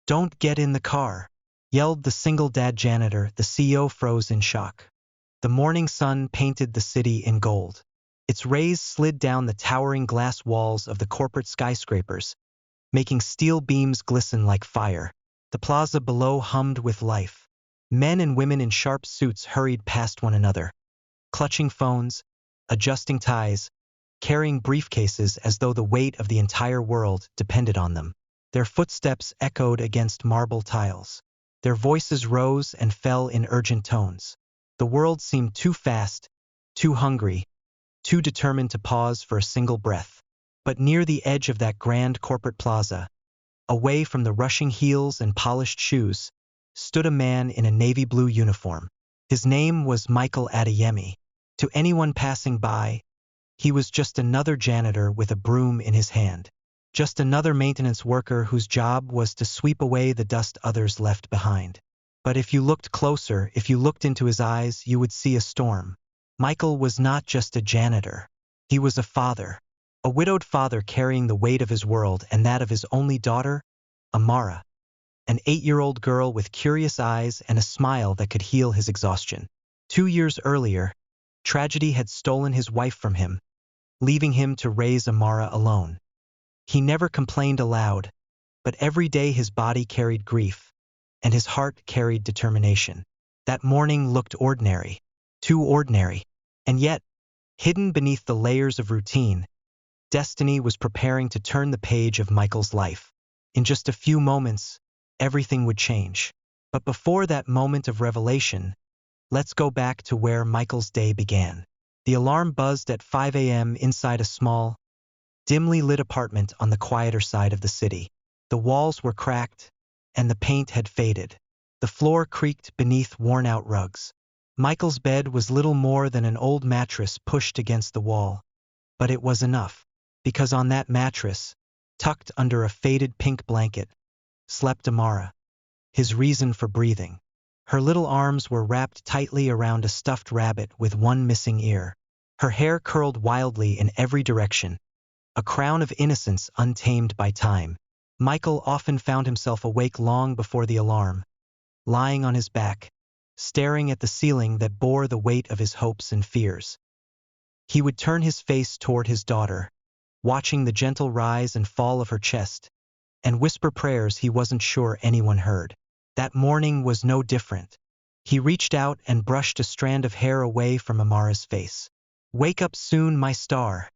"Don't get in the car," yelled the single-dad janitor. The CEO froze in shock. The morning sun painted the city in gold. Its rays slid down the towering glass walls of the corporate skyscrapers, making steel beams glisten like fire. The plaza below hummed with life. Men and women in sharp suits hurried past one another, clutching phones, adjusting ties, carrying briefcases as though the weight of the entire world depended on them. Their footsteps echoed against marble tiles. Their voices rose and fell in urgent tones. The world seemed too fast, too hungry, too determined to pause for a single breath. But near the edge of that grand corporate plaza, away from the rushing heels and polished shoes, stood a man in a navy blue uniform. His name was Michael Adeyemi. To anyone passing by, he was just another janitor with a broom in his hand. Just another maintenance worker whose job was to sweep away the dust others left behind. But if you looked closer, if you looked into his eyes, you would see a storm. Michael was not just a janitor. He was a father. A widowed father carrying the weight of his world and that of his only daughter, Amara. An 8-year-old girl with curious eyes and a smile that could heal his exhaustion. 2 years earlier, tragedy had stolen his wife from him, leaving him to raise Amara alone. He never complained aloud, but every day his body carried grief, and his heart carried determination. That morning looked ordinary, too ordinary, and yet, hidden beneath the layers of routine, destiny was preparing to turn the page of Michael's life. In just a few moments, everything would change. But before that moment of revelation, let's go back to where Michael's day began. The alarm buzzed at 5 a.m. inside a small, dimly lit apartment on the quieter side of the city. The walls were cracked, and the paint had faded. The floor creaked beneath worn-out rugs. Michael's bed was little more than an old mattress pushed against the wall. But it was enough, because on that mattress, tucked under a faded pink blanket, slept Amara, his reason for breathing. Her little arms were wrapped tightly around a stuffed rabbit with one missing ear. Her hair curled wildly in every direction, a crown of innocence untamed by time. Michael often found himself awake long before the alarm, lying on his back, staring at the ceiling that bore the weight of his hopes and fears. He would turn his face toward his daughter, watching the gentle rise and fall of her chest, and whisper prayers he wasn't sure anyone heard. That morning was no different. He reached out and brushed a strand of hair away from Amara's face. "Wake up soon, my star,"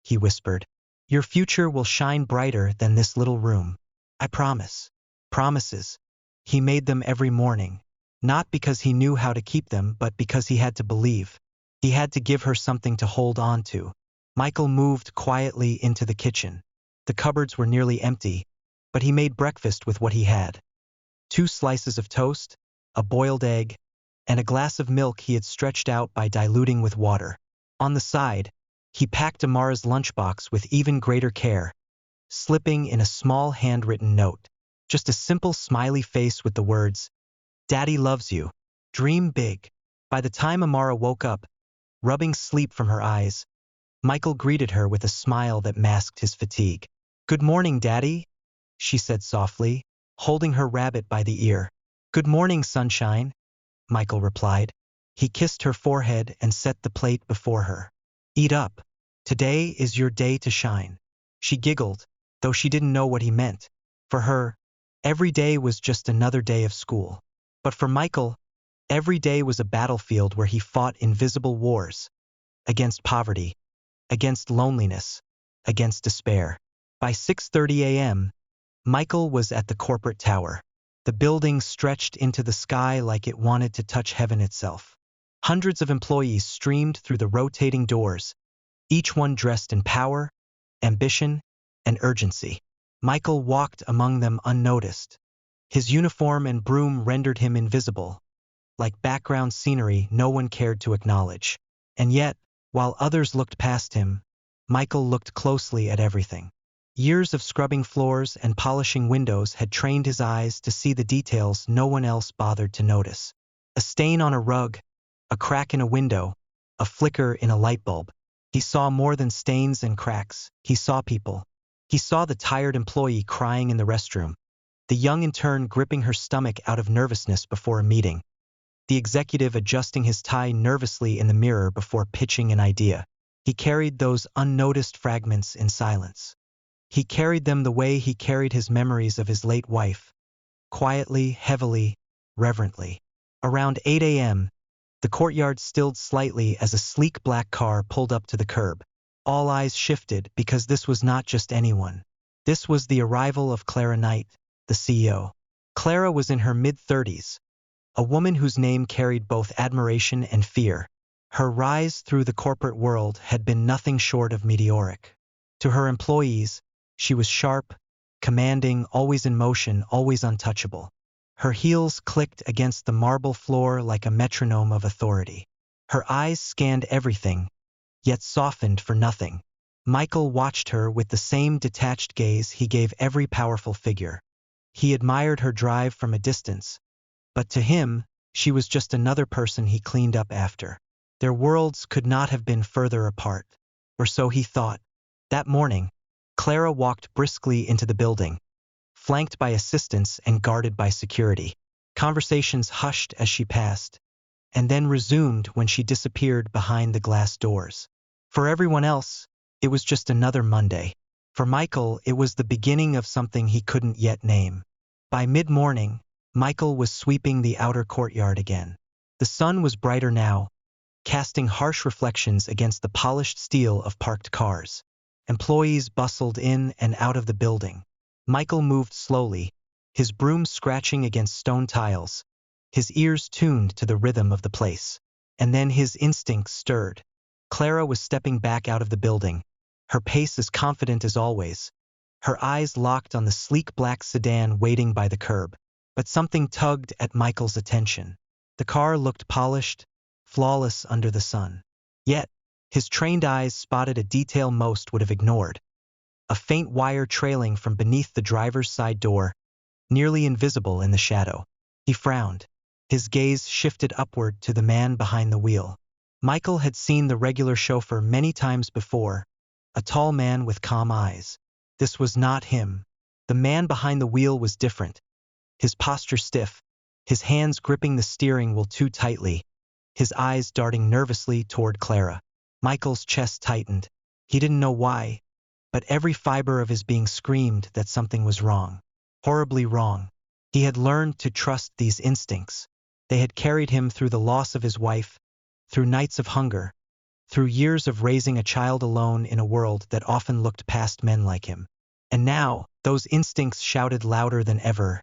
he whispered. "Your future will shine brighter than this little room. I promise." Promises. He made them every morning, not because he knew how to keep them, but because he had to believe. He had to give her something to hold on to. Michael moved quietly into the kitchen. The cupboards were nearly empty, but he made breakfast with what he had. 2 slices of toast, a boiled egg, and a glass of milk he had stretched out by diluting with water. On the side, he packed Amara's lunchbox with even greater care, slipping in a small handwritten note. Just a simple smiley face with the words, "Daddy loves you. Dream big." By the time Amara woke up, rubbing sleep from her eyes, Michael greeted her with a smile that masked his fatigue. "Good morning, Daddy," she said softly, holding her rabbit by the ear. "Good morning, sunshine," Michael replied. He kissed her forehead and set the plate before her. "Eat up. Today is your day to shine." She giggled, though she didn't know what he meant. For her, every day was just another day of school. But for Michael, every day was a battlefield where he fought invisible wars. Against poverty, against loneliness, against despair. By 6:30 a.m., Michael was at the corporate tower. The building stretched into the sky like it wanted to touch heaven itself. Hundreds of employees streamed through the rotating doors, each one dressed in power, ambition, and urgency. Michael walked among them unnoticed. His uniform and broom rendered him invisible, like background scenery no one cared to acknowledge. And yet, while others looked past him, Michael looked closely at everything. Years of scrubbing floors and polishing windows had trained his eyes to see the details no one else bothered to notice. A stain on a rug, a crack in a window, a flicker in a light bulb. He saw more than stains and cracks. He saw people. He saw the tired employee crying in the restroom, the young intern gripping her stomach out of nervousness before a meeting, the executive adjusting his tie nervously in the mirror before pitching an idea. He carried those unnoticed fragments in silence. He carried them the way he carried his memories of his late wife, quietly, heavily, reverently. Around 8 a.m., the courtyard stilled slightly as a sleek black car pulled up to the curb. All eyes shifted because this was not just anyone. This was the arrival of Clara Knight, the CEO. Clara was in her mid-30s, a woman whose name carried both admiration and fear. Her rise through the corporate world had been nothing short of meteoric. To her employees, she was sharp, commanding, always in motion, always untouchable. Her heels clicked against the marble floor like a metronome of authority. Her eyes scanned everything, yet softened for nothing. Michael watched her with the same detached gaze he gave every powerful figure. He admired her drive from a distance, but to him, she was just another person he cleaned up after. Their worlds could not have been further apart, or so he thought. That morning, Clara walked briskly into the building, flanked by assistants and guarded by security. Conversations hushed as she passed, and then resumed when she disappeared behind the glass doors. For everyone else, it was just another Monday. For Michael, it was the beginning of something he couldn't yet name. By mid-morning, Michael was sweeping the outer courtyard again. The sun was brighter now, casting harsh reflections against the polished steel of parked cars. Employees bustled in and out of the building. Michael moved slowly, his broom scratching against stone tiles, his ears tuned to the rhythm of the place. And then his instincts stirred. Clara was stepping back out of the building, her pace as confident as always, her eyes locked on the sleek black sedan waiting by the curb. But something tugged at Michael's attention. The car looked polished, flawless under the sun. Yet, his trained eyes spotted a detail most would have ignored. A faint wire trailing from beneath the driver's side door, nearly invisible in the shadow. He frowned. His gaze shifted upward to the man behind the wheel. Michael had seen the regular chauffeur many times before, a tall man with calm eyes. This was not him. The man behind the wheel was different. His posture stiff, his hands gripping the steering wheel too tightly, his eyes darting nervously toward Clara. Michael's chest tightened. He didn't know why, but every fiber of his being screamed that something was wrong. Horribly wrong. He had learned to trust these instincts. They had carried him through the loss of his wife, through nights of hunger, through years of raising a child alone in a world that often looked past men like him. And now, those instincts shouted louder than ever.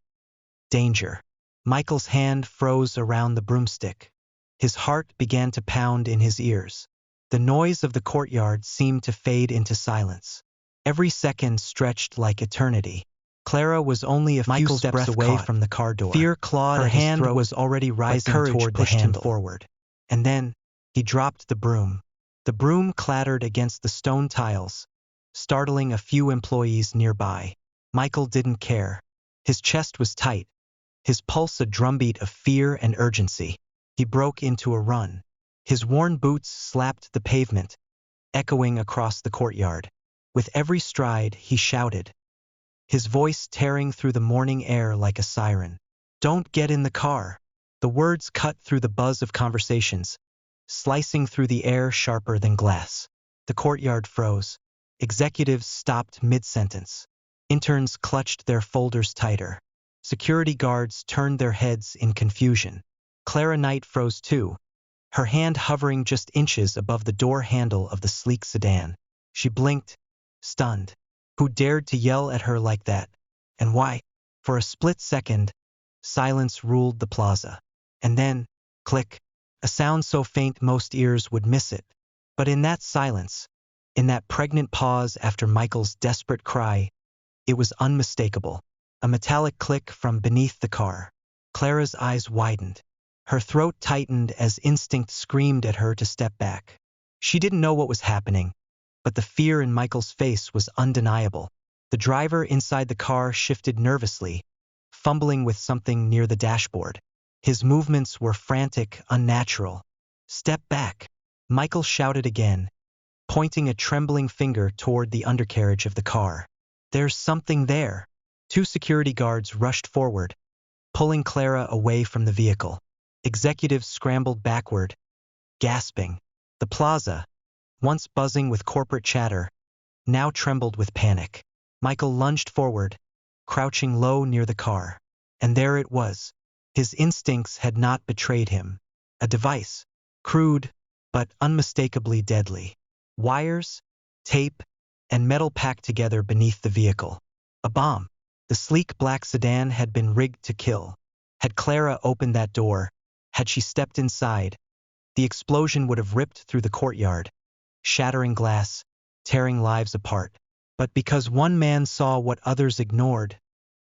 Danger. Michael's hand froze around the broomstick. His heart began to pound in his ears. The noise of the courtyard seemed to fade into silence. Every second stretched like eternity. Clara was only a few steps away from the car door. Fear clawed at his throat. Her hand was already rising toward the handle. Forward. And then, he dropped the broom. The broom clattered against the stone tiles, startling a few employees nearby. Michael didn't care. His chest was tight, his pulse a drumbeat of fear and urgency. He broke into a run. His worn boots slapped the pavement, echoing across the courtyard. With every stride, he shouted, his voice tearing through the morning air like a siren. "Don't get in the car." The words cut through the buzz of conversations, slicing through the air sharper than glass. The courtyard froze. Executives stopped mid-sentence. Interns clutched their folders tighter. Security guards turned their heads in confusion. Clara Knight froze too, her hand hovering just inches above the door handle of the sleek sedan. She blinked, stunned. Who dared to yell at her like that? And why? For a split second, silence ruled the plaza. And then, click, a sound so faint most ears would miss it. But in that silence, in that pregnant pause after Michael's desperate cry, it was unmistakable. A metallic click from beneath the car. Clara's eyes widened. Her throat tightened as instinct screamed at her to step back. She didn't know what was happening, but the fear in Michael's face was undeniable. The driver inside the car shifted nervously, fumbling with something near the dashboard. His movements were frantic, unnatural. "Step back," Michael shouted again, pointing a trembling finger toward the undercarriage of the car. "There's something there." Two security guards rushed forward, pulling Clara away from the vehicle. Executives scrambled backward, gasping. The plaza, once buzzing with corporate chatter, now trembled with panic. Michael lunged forward, crouching low near the car. And there it was. His instincts had not betrayed him. A device, crude, but unmistakably deadly. Wires, tape, and metal packed together beneath the vehicle. A bomb. The sleek black sedan had been rigged to kill. Had Clara opened that door, had she stepped inside, the explosion would have ripped through the courtyard, shattering glass, tearing lives apart. But because one man saw what others ignored,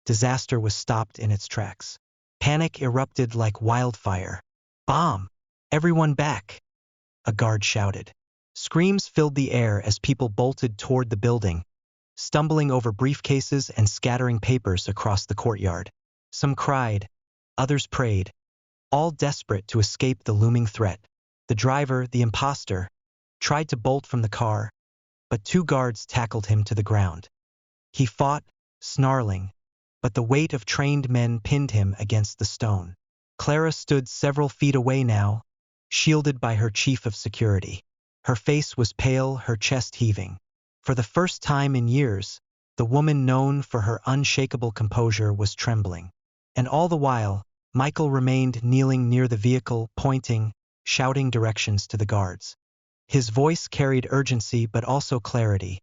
disaster was stopped in its tracks. Panic erupted like wildfire. Bomb! Everyone back! A guard shouted. Screams filled the air as people bolted toward the building, stumbling over briefcases and scattering papers across the courtyard. Some cried, others prayed, all desperate to escape the looming threat. The driver, the imposter, tried to bolt from the car, but two guards tackled him to the ground. He fought, snarling, but the weight of trained men pinned him against the stone. Clara stood several feet away now, shielded by her chief of security. Her face was pale, her chest heaving. For the first time in years, the woman known for her unshakable composure was trembling. And all the while, Michael remained kneeling near the vehicle, pointing, shouting directions to the guards. His voice carried urgency but also clarity,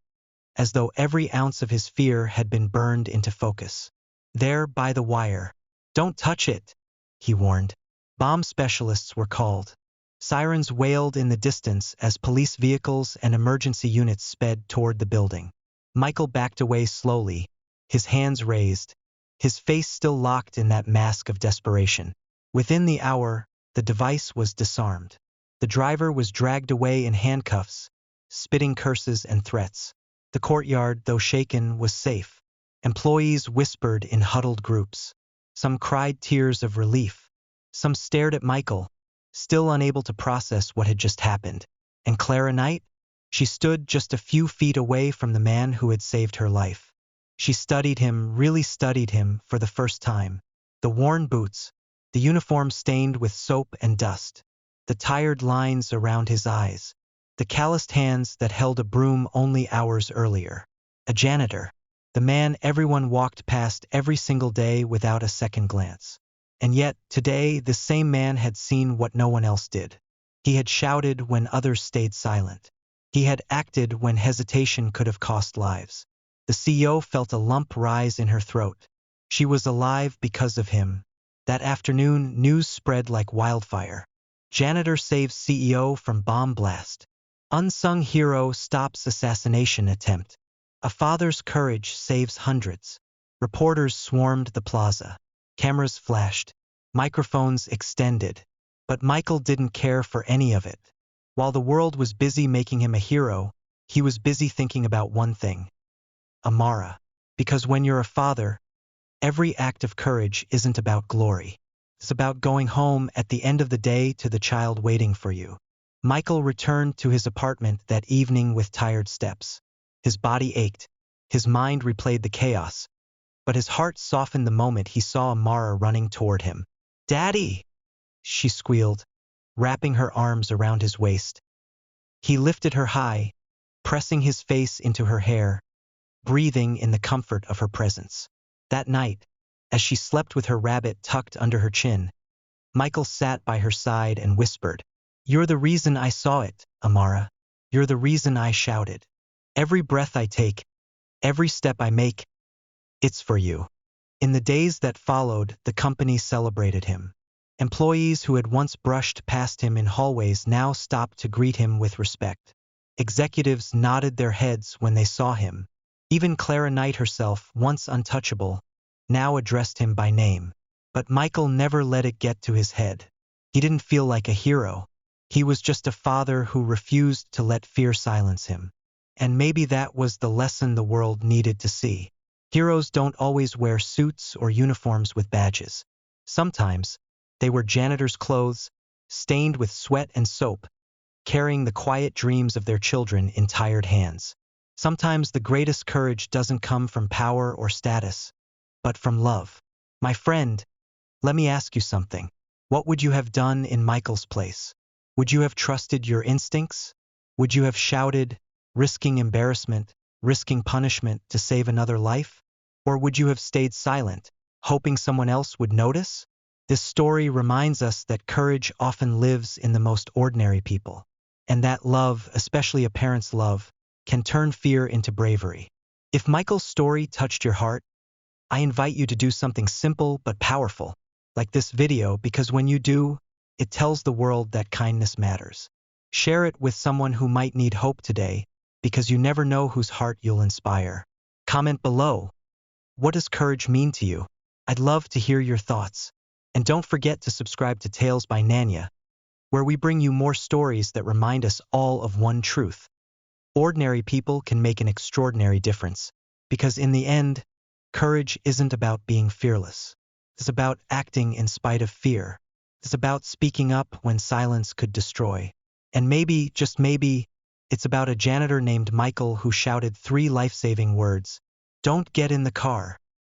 as though every ounce of his fear had been burned into focus. There, by the wire. Don't touch it, he warned. Bomb specialists were called. Sirens wailed in the distance as police vehicles and emergency units sped toward the building. Michael backed away slowly, his hands raised, his face still locked in that mask of desperation. Within the hour, the device was disarmed. The driver was dragged away in handcuffs, spitting curses and threats. The courtyard, though shaken, was safe. Employees whispered in huddled groups. Some cried tears of relief. Some stared at Michael, still unable to process what had just happened. And Clara Knight? She stood just a few feet away from the man who had saved her life. She studied him, really studied him, for the first time. The worn boots, the uniform stained with soap and dust, the tired lines around his eyes, the calloused hands that held a broom only hours earlier. A janitor, the man everyone walked past every single day without a second glance. And yet, today, the same man had seen what no one else did. He had shouted when others stayed silent. He had acted when hesitation could have cost lives. The CEO felt a lump rise in her throat. She was alive because of him. That afternoon, news spread like wildfire. Janitor saves CEO from bomb blast. Unsung hero stops assassination attempt. A father's courage saves hundreds. Reporters swarmed the plaza. Cameras flashed. Microphones extended. But Michael didn't care for any of it. While the world was busy making him a hero, he was busy thinking about one thing. Amara. Because when you're a father, every act of courage isn't about glory. It's about going home at the end of the day to the child waiting for you. Michael returned to his apartment that evening with tired steps. His body ached. His mind replayed the chaos. But his heart softened the moment he saw Amara running toward him. "Daddy!" she squealed, wrapping her arms around his waist. He lifted her high, pressing his face into her hair, breathing in the comfort of her presence. That night, as she slept with her rabbit tucked under her chin, Michael sat by her side and whispered, "You're the reason I saw it, Amara. You're the reason I shouted. Every breath I take, every step I make, it's for you." In the days that followed, the company celebrated him. Employees who had once brushed past him in hallways now stopped to greet him with respect. Executives nodded their heads when they saw him. Even Clara Knight herself, once untouchable, now addressed him by name. But Michael never let it get to his head. He didn't feel like a hero. He was just a father who refused to let fear silence him. And maybe that was the lesson the world needed to see. Heroes don't always wear suits or uniforms with badges. Sometimes, they wear janitor's clothes, stained with sweat and soap, carrying the quiet dreams of their children in tired hands. Sometimes the greatest courage doesn't come from power or status. but from love. My friend, let me ask you something. What would you have done in Michael's place? Would you have trusted your instincts? Would you have shouted, risking embarrassment, risking punishment to save another life? Or would you have stayed silent, hoping someone else would notice? This story reminds us that courage often lives in the most ordinary people, and that love, especially a parent's love, can turn fear into bravery. If Michael's story touched your heart, I invite you to do something simple but powerful, like this video, because when you do, it tells the world that kindness matters. Share it with someone who might need hope today, because you never know whose heart you'll inspire. Comment below. What does courage mean to you? I'd love to hear your thoughts. And don't forget to subscribe to Tales by Nanya, where we bring you more stories that remind us all of one truth. Ordinary people can make an extraordinary difference, because in the end, courage isn't about being fearless. It's about acting in spite of fear. It's about speaking up when silence could destroy. And maybe, just maybe, it's about a janitor named Michael who shouted 3 life-saving words. Don't get in the car.